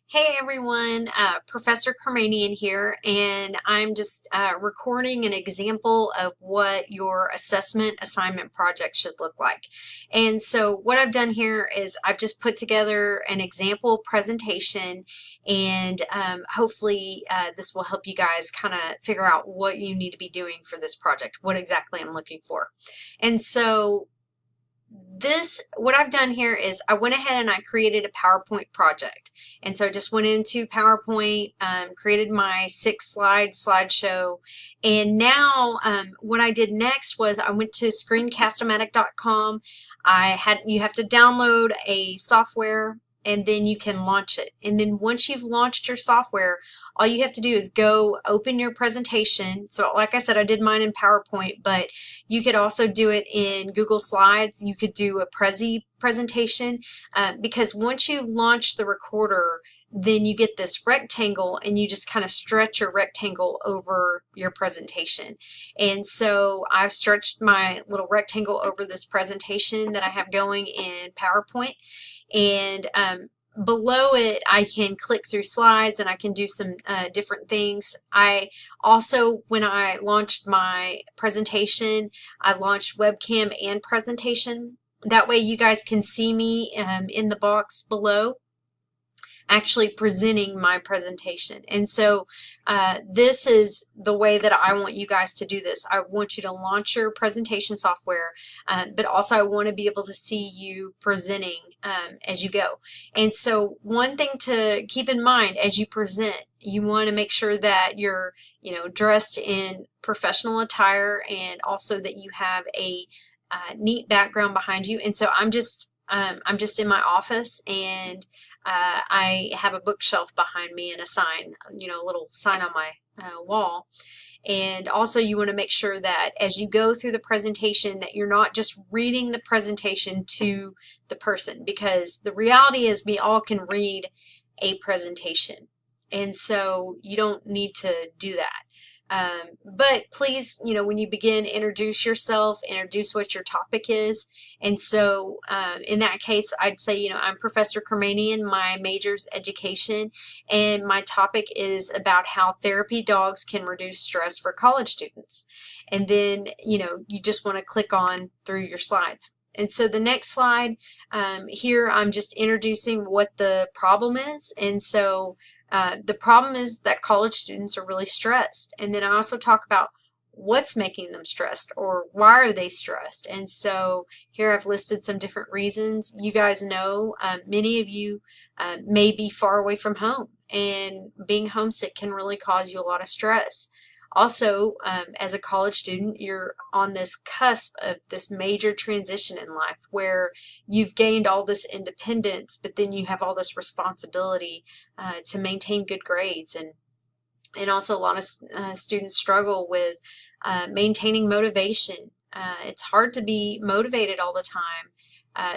Hey everyone, Professor Kermanian here, and I'm just recording an example of what your assessment assignment project should look like. And so what I've done here is I've just put together an example presentation, and hopefully this will help you guys kind of figure out what you need to be doing for this project, what exactly I'm looking for. And so what I've done here is I went ahead and I created a PowerPoint project. And so I just went into PowerPoint, created my 6-slide slideshow. And now what I did next was I went to screencast-o-matic.com. You have to download a software and then you can launch it. And then once you've launched your software, all you have to do is go open your presentation. So like I said, I did mine in PowerPoint, but you could also do it in Google Slides. You could do a Prezi presentation because once you launch the recorder, then you get this rectangle and you just kind of stretch your rectangle over your presentation. And so I've stretched my little rectangle over this presentation that I have going in PowerPoint. And below it, I can click through slides and I can do some different things. I also, when I launched my presentation, I launched webcam and presentation. That way you guys can see me in the box below actually presenting my presentation. And so this is the way that I want you guys to do this. I want you to launch your presentation software, but also I want to be able to see you presenting as you go. And so one thing to keep in mind as you present, you want to make sure that you're, dressed in professional attire, and also that you have a neat background behind you. And so I'm just in my office, and I have a bookshelf behind me and a sign, a little sign on my wall. And also you want to make sure that as you go through the presentation that you're not just reading the presentation to the person, because the reality is we all can read a presentation. And so you don't need to do that. But please, when you begin, introduce yourself, introduce what your topic is. And so in that case, I'd say, I'm Professor Kermanian, my major's education, and my topic is about how therapy dogs can reduce stress for college students. And then, you just want to click on through your slides. And so the next slide, here I'm just introducing what the problem is. And so the problem is that college students are really stressed. And then I also talk about what's making them stressed, or why are they stressed. And so here I've listed some different reasons. You guys know many of you may be far away from home, and being homesick can really cause you a lot of stress. Also, as a college student, you're on this cusp of this major transition in life where you've gained all this independence, but then you have all this responsibility to maintain good grades. And also a lot of students struggle with maintaining motivation. It's hard to be motivated all the time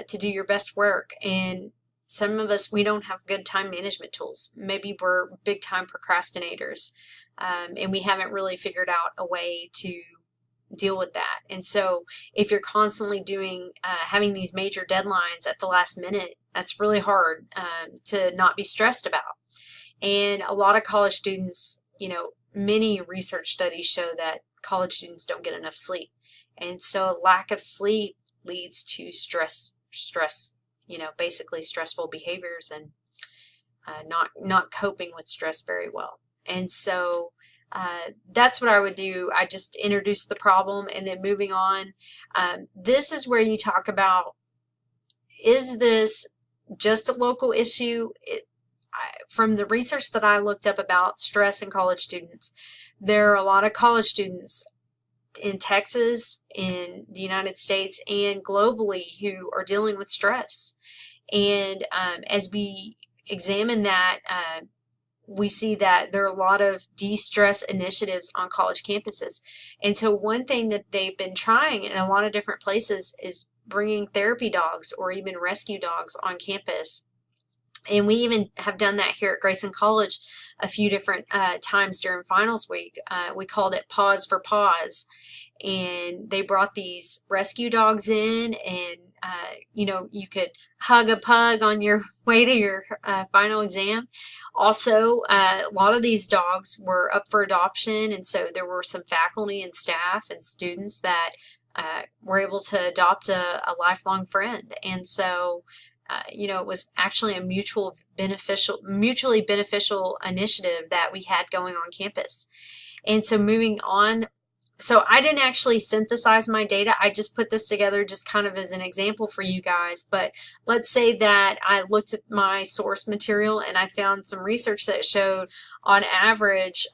to do your best work. And some of us, we don't have good time management tools. Maybe we're big time procrastinators. And we haven't really figured out a way to deal with that. And so if you're constantly having these major deadlines at the last minute, that's really hard to not be stressed about. And a lot of college students, many research studies show that college students don't get enough sleep. And so lack of sleep leads to stress, basically stressful behaviors, and not coping with stress very well. And so that's what I would do. I just introduce the problem, and then moving on. This is where you talk about, is this just a local issue? From the research that I looked up about stress in college students, there are a lot of college students in Texas, in the United States, and globally who are dealing with stress. And as we examine that, we see that there are a lot of de-stress initiatives on college campuses. And so one thing that they've been trying in a lot of different places is bringing therapy dogs or even rescue dogs on campus. And we even have done that here at Grayson College a few different times during finals week. We called it Pause for Pause. And they brought these rescue dogs in, and you could hug a pug on your way to your final exam. Also, a lot of these dogs were up for adoption, and so there were some faculty and staff and students that were able to adopt a lifelong friend. And so it was actually a mutually beneficial initiative that we had going on campus. And so moving on, so I didn't actually synthesize my data. I just put this together just kind of as an example for you guys. But let's say that I looked at my source material and I found some research that showed on average,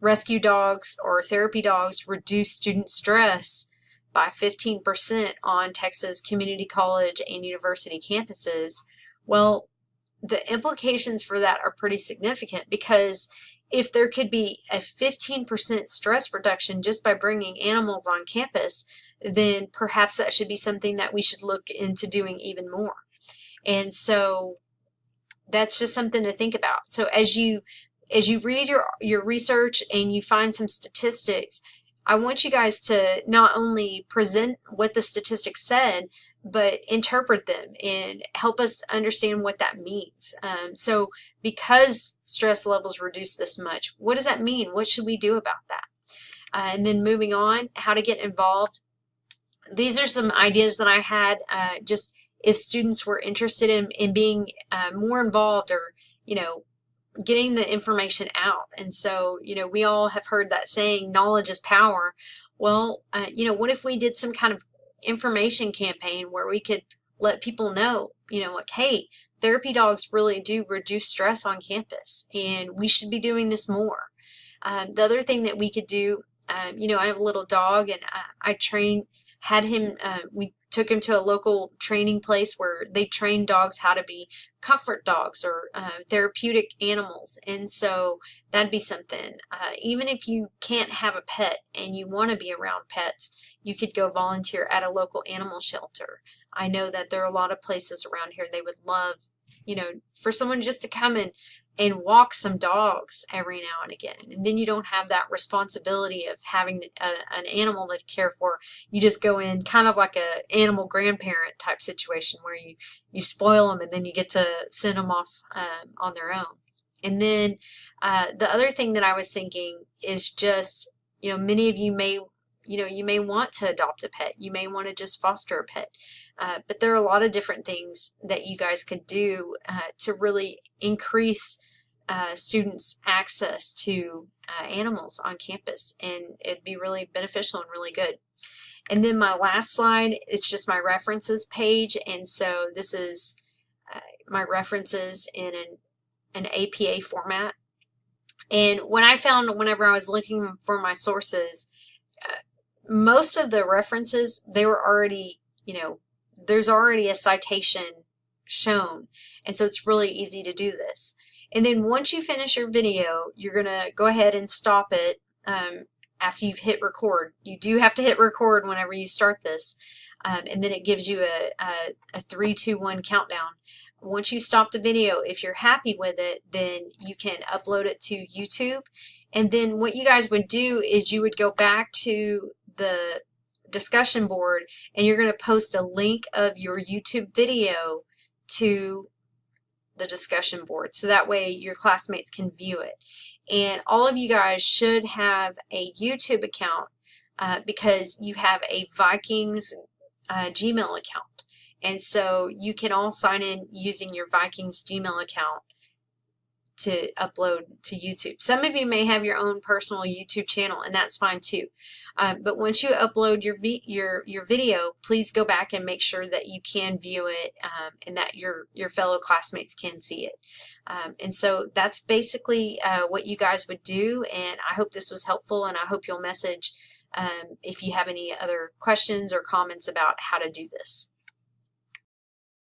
rescue dogs or therapy dogs reduce student stress by 15% on Texas community college and university campuses. Well, the implications for that are pretty significant, because if there could be a 15% stress reduction just by bringing animals on campus, then perhaps that should be something that we should look into doing even more. And so that's just something to think about. So as you read your research and you find some statistics, I want you guys to not only present what the statistics said, but interpret them and help us understand what that means. So because stress levels reduce this much, what does that mean? What should we do about that? And then moving on, how to get involved. These are some ideas that I had, just if students were interested in being more involved, or, getting the information out. And so, we all have heard that saying, knowledge is power. Well, what if we did some kind of information campaign where we could let people know, like, hey, therapy dogs really do reduce stress on campus, and we should be doing this more. The other thing that we could do, I have a little dog, and we took him to a local training place where they train dogs how to be comfort dogs or therapeutic animals. And so that'd be something. Even if you can't have a pet and you want to be around pets, you could go volunteer at a local animal shelter. I know that there are a lot of places around here they would love, for someone just to come and walk some dogs every now and again. And then you don't have that responsibility of having an animal to care for. You just go in kind of like a animal grandparent type situation where you spoil them and then you get to send them off on their own. And then the other thing that I was thinking is just, many of you may want to adopt a pet. You may want to just foster a pet. But there are a lot of different things that you guys could do to really increase students' access to animals on campus. And it'd be really beneficial and really good. And then my last slide is just my references page. And so this is my references in an APA format. And when I found, whenever I was looking for my sources, most of the references, they were already, there's already a citation shown. And so it's really easy to do this. And then once you finish your video, you're going to go ahead and stop it after you've hit record. You do have to hit record whenever you start this. And then it gives you a 3, 2, 1 countdown. Once you stop the video, if you're happy with it, then you can upload it to YouTube. And then what you guys would do is you would go back to the discussion board and you're going to post a link of your YouTube video to the discussion board, so that way your classmates can view it. And all of you guys should have a YouTube account because you have a Vikings Gmail account. And so you can all sign in using your Vikings Gmail account to upload to YouTube. Some of you may have your own personal YouTube channel, and that's fine too. But once you upload your video, please go back and make sure that you can view it and that your fellow classmates can see it. And so that's basically what you guys would do, and I hope this was helpful, and I hope you'll message if you have any other questions or comments about how to do this.